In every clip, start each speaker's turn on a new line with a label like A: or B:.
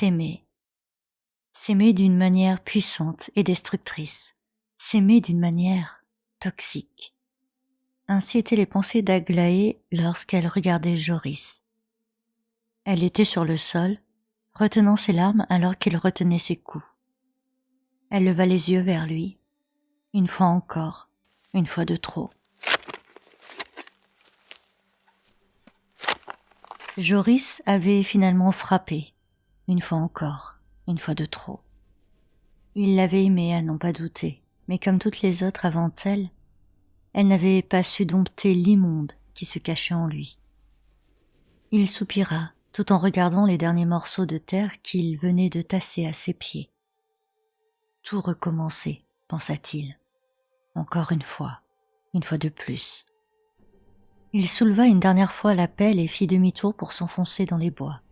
A: S'aimer. S'aimer d'une manière puissante et destructrice. S'aimer d'une manière toxique. Ainsi étaient les pensées d'Aglaé lorsqu'elle regardait Joris. Elle était sur le sol, retenant ses larmes alors qu'il retenait ses coups. Elle leva les yeux vers lui, une fois encore, une fois de trop. Joris avait finalement frappé, une fois encore, une fois de trop. Il l'avait aimée à n'en pas douter, mais comme toutes les autres avant elle n'avait pas su dompter l'immonde qui se cachait en lui. Il soupira, tout en regardant les derniers morceaux de terre qu'il venait de tasser à ses pieds. Tout recommencer, pensa-t-il. Encore une fois de plus. Il souleva une dernière fois la pelle et fit demi-tour pour s'enfoncer dans les bois.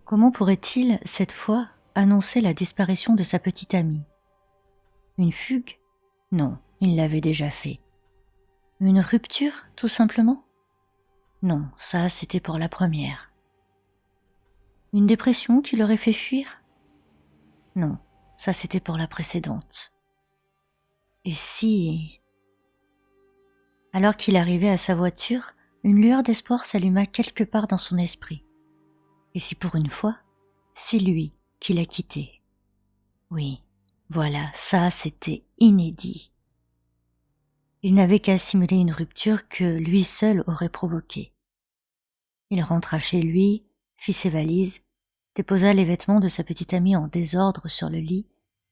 A: Comment pourrait-il, cette fois, annoncer la disparition de sa petite amie? Une fugue? Non, il l'avait déjà fait. Une rupture, tout simplement? Non, ça c'était pour la première. Une dépression qui l'aurait fait fuir? Non, ça c'était pour la précédente. Et si... Alors qu'il arrivait à sa voiture, une lueur d'espoir s'alluma quelque part dans son esprit. Et si pour une fois, c'est lui qui l'a quitté? Oui, voilà, ça c'était inédit. Il n'avait qu'à simuler une rupture que lui seul aurait provoquée. Il rentra chez lui, fit ses valises, déposa les vêtements de sa petite amie en désordre sur le lit,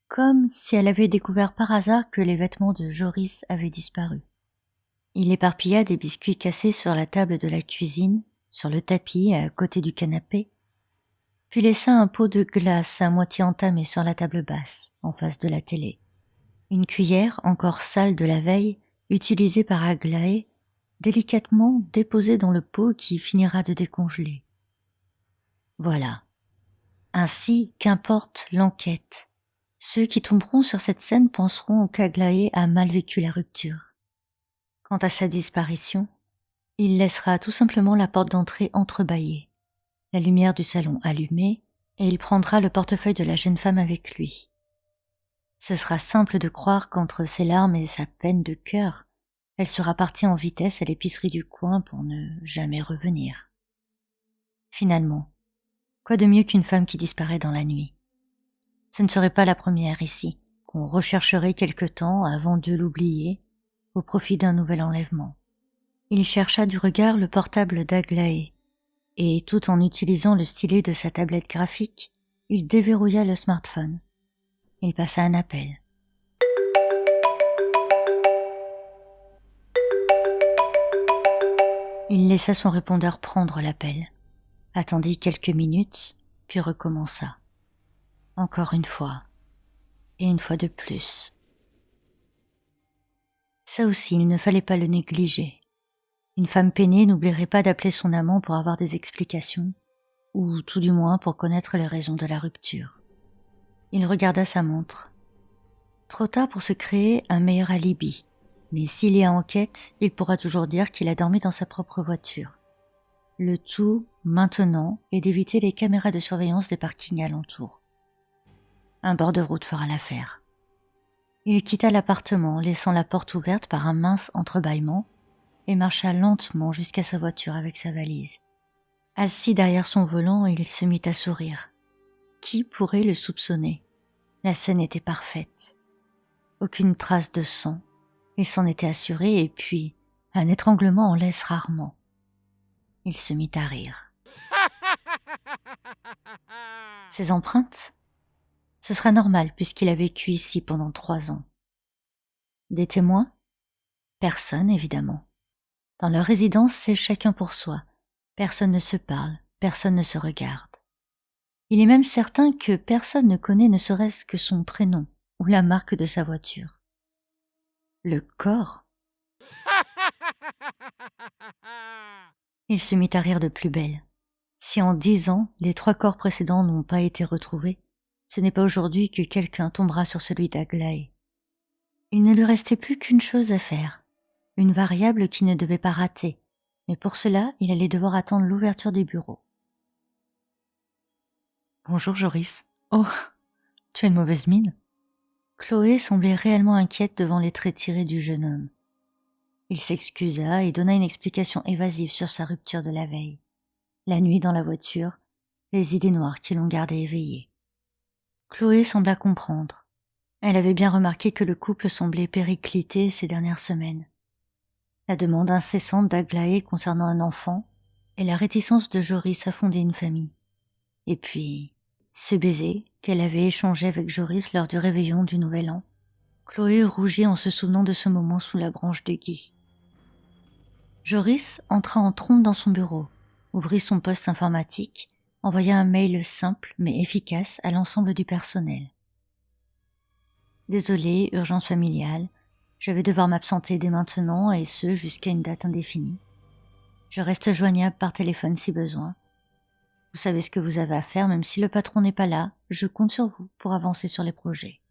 A: comme si elle avait découvert par hasard que les vêtements de Joris avaient disparu. Il éparpilla des biscuits cassés sur la table de la cuisine, sur le tapis à côté du canapé, puis laissa un pot de glace à moitié entamé sur la table basse, en face de la télé. Une cuillère, encore sale de la veille, utilisée par Aglaé, délicatement déposée dans le pot qui finira de décongeler. Voilà. Ainsi, qu'importe l'enquête. Ceux qui tomberont sur cette scène penseront qu'Aglaé a mal vécu la rupture. Quant à sa disparition, il laissera tout simplement la porte d'entrée entrebâillée, la lumière du salon allumée, et il prendra le portefeuille de la jeune femme avec lui. Ce sera simple de croire qu'entre ses larmes et sa peine de cœur, elle sera partie en vitesse à l'épicerie du coin pour ne jamais revenir. Finalement, quoi de mieux qu'une femme qui disparaît dans la nuit? Ce ne serait pas la première ici, qu'on rechercherait quelque temps avant de l'oublier, au profit d'un nouvel enlèvement. Il chercha du regard le portable d'Aglaé, et tout en utilisant le stylet de sa tablette graphique, il déverrouilla le smartphone. Il passa un appel. Il laissa son répondeur prendre l'appel, attendit quelques minutes, puis recommença. Encore une fois, et une fois de plus. Ça aussi, il ne fallait pas le négliger. Une femme peinée n'oublierait pas d'appeler son amant pour avoir des explications, ou tout du moins pour connaître les raisons de la rupture. Il regarda sa montre. Trop tard pour se créer un meilleur alibi, mais s'il y a enquête, il pourra toujours dire qu'il a dormi dans sa propre voiture. Le tout, maintenant, est d'éviter les caméras de surveillance des parkings alentours. Un bord de route fera l'affaire. Il quitta l'appartement, laissant la porte ouverte par un mince entrebâillement, et marcha lentement jusqu'à sa voiture avec sa valise. Assis derrière son volant, il se mit à sourire. Qui pourrait le soupçonner? La scène était parfaite. Aucune trace de sang. Il s'en était assuré, et puis, un étranglement en laisse rarement. Il se mit à rire. Ses empreintes? Ce sera normal puisqu'il a vécu ici pendant 3 ans. Des témoins? Personne, évidemment. Dans leur résidence, c'est chacun pour soi. Personne ne se parle, personne ne se regarde. Il est même certain que personne ne connaît ne serait-ce que son prénom ou la marque de sa voiture. Le corps? Il se mit à rire de plus belle. Si en 10 ans, les 3 corps précédents n'ont pas été retrouvés, ce n'est pas aujourd'hui que quelqu'un tombera sur celui d'Aglaé. Il ne lui restait plus qu'une chose à faire, une variable qui ne devait pas rater, mais pour cela, il allait devoir attendre l'ouverture des bureaux. Bonjour Joris. Oh, tu as une mauvaise mine. Chloé semblait réellement inquiète devant les traits tirés du jeune homme. Il s'excusa et donna une explication évasive sur sa rupture de la veille. La nuit dans la voiture, les idées noires qui l'ont gardé éveillée. Chloé sembla comprendre. Elle avait bien remarqué que le couple semblait péricliter ces dernières semaines. La demande incessante d'Aglaé concernant un enfant et la réticence de Joris à fonder une famille. Et puis, ce baiser qu'elle avait échangé avec Joris lors du réveillon du Nouvel An. Chloé rougit en se souvenant de ce moment sous la branche de gui. Joris entra en trompe dans son bureau, ouvrit son poste informatique, envoya un mail simple mais efficace à l'ensemble du personnel. Désolé, urgence familiale, je vais devoir m'absenter dès maintenant et ce jusqu'à une date indéfinie. Je reste joignable par téléphone si besoin. Vous savez ce que vous avez à faire, même si le patron n'est pas là, je compte sur vous pour avancer sur les projets.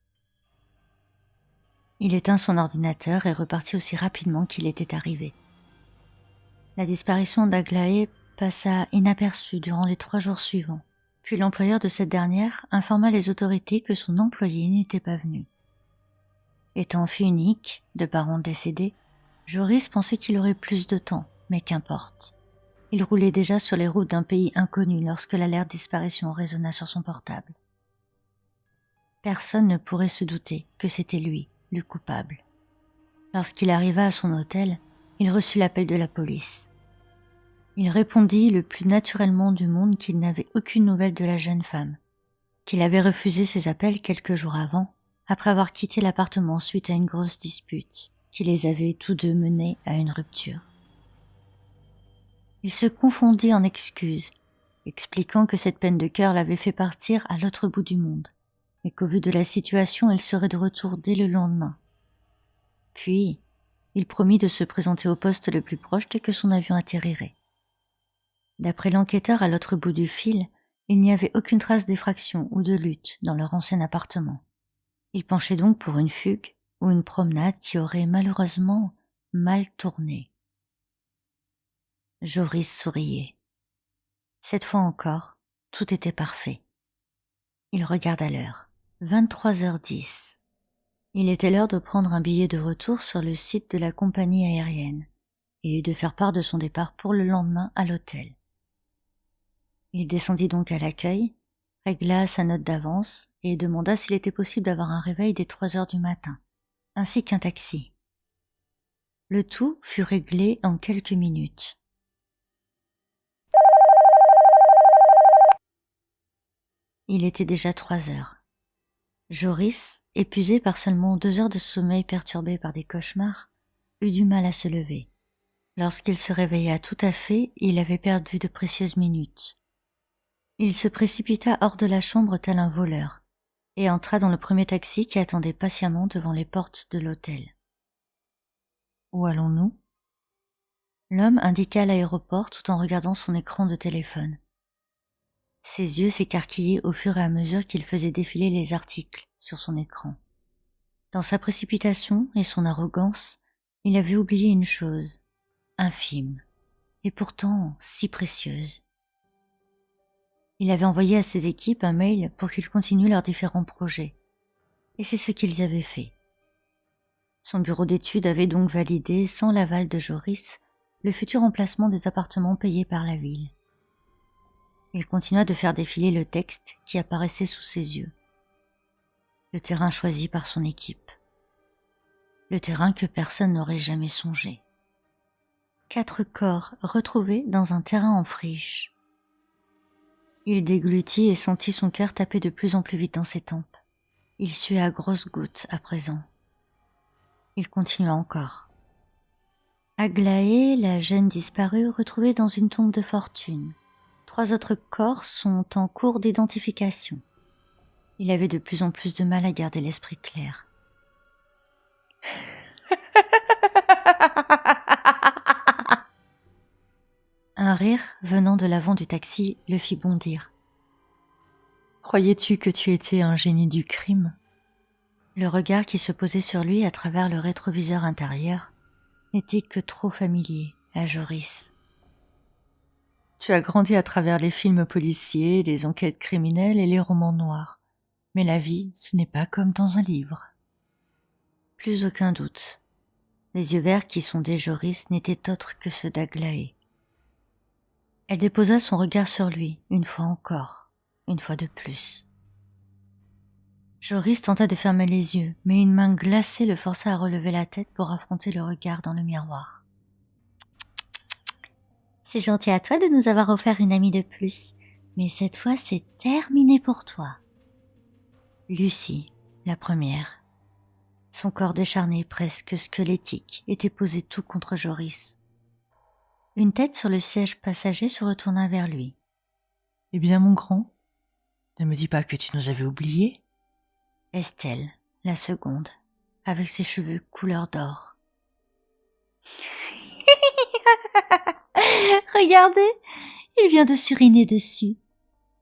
A: Il éteint son ordinateur et repartit aussi rapidement qu'il était arrivé. La disparition d'Aglaé passa inaperçue durant les 3 jours suivants, puis l'employeur de cette dernière informa les autorités que son employé n'était pas venu. Étant fille unique, de parents décédés, Joris pensait qu'il aurait plus de temps, mais qu'importe. Il roulait déjà sur les routes d'un pays inconnu lorsque l'alerte disparition résonna sur son portable. Personne ne pourrait se douter que c'était lui, le coupable. Lorsqu'il arriva à son hôtel, il reçut l'appel de la police. Il répondit le plus naturellement du monde qu'il n'avait aucune nouvelle de la jeune femme, qu'il avait refusé ses appels quelques jours avant, après avoir quitté l'appartement suite à une grosse dispute qui les avait tous deux menés à une rupture. Il se confondit en excuses, expliquant que cette peine de cœur l'avait fait partir à l'autre bout du monde, et qu'au vu de la situation, il serait de retour dès le lendemain. Puis, il promit de se présenter au poste le plus proche dès que son avion atterrirait. D'après l'enquêteur à l'autre bout du fil, il n'y avait aucune trace d'effraction ou de lutte dans leur ancien appartement. Il penchait donc pour une fugue ou une promenade qui aurait malheureusement mal tourné. Joris souriait. Cette fois encore, tout était parfait. Il regarda l'heure. 23h10. Il était l'heure de prendre un billet de retour sur le site de la compagnie aérienne et de faire part de son départ pour le lendemain à l'hôtel. Il descendit donc à l'accueil, régla sa note d'avance et demanda s'il était possible d'avoir un réveil dès 3h du matin, ainsi qu'un taxi. Le tout fut réglé en quelques minutes. Il était déjà 3h. Joris, épuisé par seulement 2 heures de sommeil perturbé par des cauchemars, eut du mal à se lever. Lorsqu'il se réveilla tout à fait, il avait perdu de précieuses minutes. Il se précipita hors de la chambre tel un voleur et entra dans le premier taxi qui attendait patiemment devant les portes de l'hôtel. Où allons-nous ? L'homme indiqua l'aéroport tout en regardant son écran de téléphone. Ses yeux s'écarquillaient au fur et à mesure qu'il faisait défiler les articles sur son écran. Dans sa précipitation et son arrogance, il avait oublié une chose, infime, et pourtant si précieuse. Il avait envoyé à ses équipes un mail pour qu'ils continuent leurs différents projets, et c'est ce qu'ils avaient fait. Son bureau d'études avait donc validé, sans l'aval de Joris, le futur emplacement des appartements payés par la ville. Il continua de faire défiler le texte qui apparaissait sous ses yeux. Le terrain choisi par son équipe. Le terrain que personne n'aurait jamais songé. 4 corps retrouvés dans un terrain en friche. Il déglutit et sentit son cœur taper de plus en plus vite dans ses tempes. Il suait à grosses gouttes à présent. Il continua encore. Aglaé, la jeune disparue, retrouvée dans une tombe de fortune. 3 autres corps sont en cours d'identification. Il avait de plus en plus de mal à garder l'esprit clair. Un rire venant de l'avant du taxi le fit bondir. Croyais-tu que tu étais un génie du crime ? Le regard qui se posait sur lui à travers le rétroviseur intérieur n'était que trop familier à Joris. Tu as grandi à travers les films policiers, les enquêtes criminelles et les romans noirs. Mais la vie, ce n'est pas comme dans un livre. Plus aucun doute. Les yeux verts qui sondaient Joris n'étaient autres que ceux d'Aglaé. Elle déposa son regard sur lui, une fois encore, une fois de plus. Joris tenta de fermer les yeux, mais une main glacée le força à relever la tête pour affronter le regard dans le miroir. C'est gentil à toi de nous avoir offert une amie de plus, mais cette fois c'est terminé pour toi. Lucie, la première. Son corps décharné, presque squelettique, était posé tout contre Joris. Une tête sur le siège passager se retourna vers lui. « Eh bien, mon grand, ne me dis pas que tu nous avais oubliés. » Estelle, la seconde, avec ses cheveux couleur d'or. « Regardez, il vient de s'uriner dessus.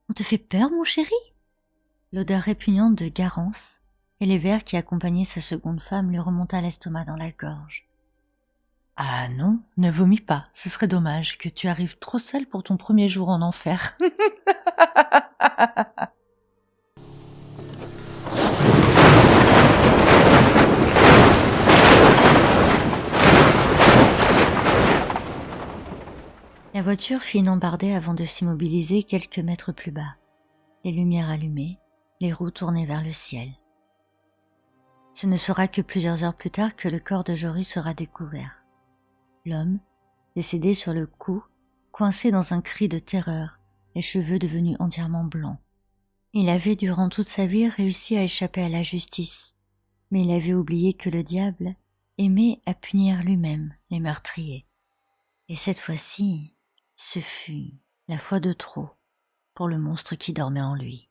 A: On te fait peur, mon chéri ?» L'odeur répugnante de Garance et les vers qui accompagnaient sa seconde femme lui remonta l'estomac dans la gorge. « Ah non, ne vomis pas, ce serait dommage que tu arrives trop sale pour ton premier jour en enfer. » La voiture fit une embardée avant de s'immobiliser quelques mètres plus bas. Les lumières allumées, les roues tournées vers le ciel. Ce ne sera que plusieurs heures plus tard que le corps de Joris sera découvert. L'homme, décédé sur le cou, coincé dans un cri de terreur, les cheveux devenus entièrement blancs. Il avait durant toute sa vie réussi à échapper à la justice, mais il avait oublié que le diable aimait à punir lui-même les meurtriers. Et cette fois-ci, ce fut la fois de trop pour le monstre qui dormait en lui.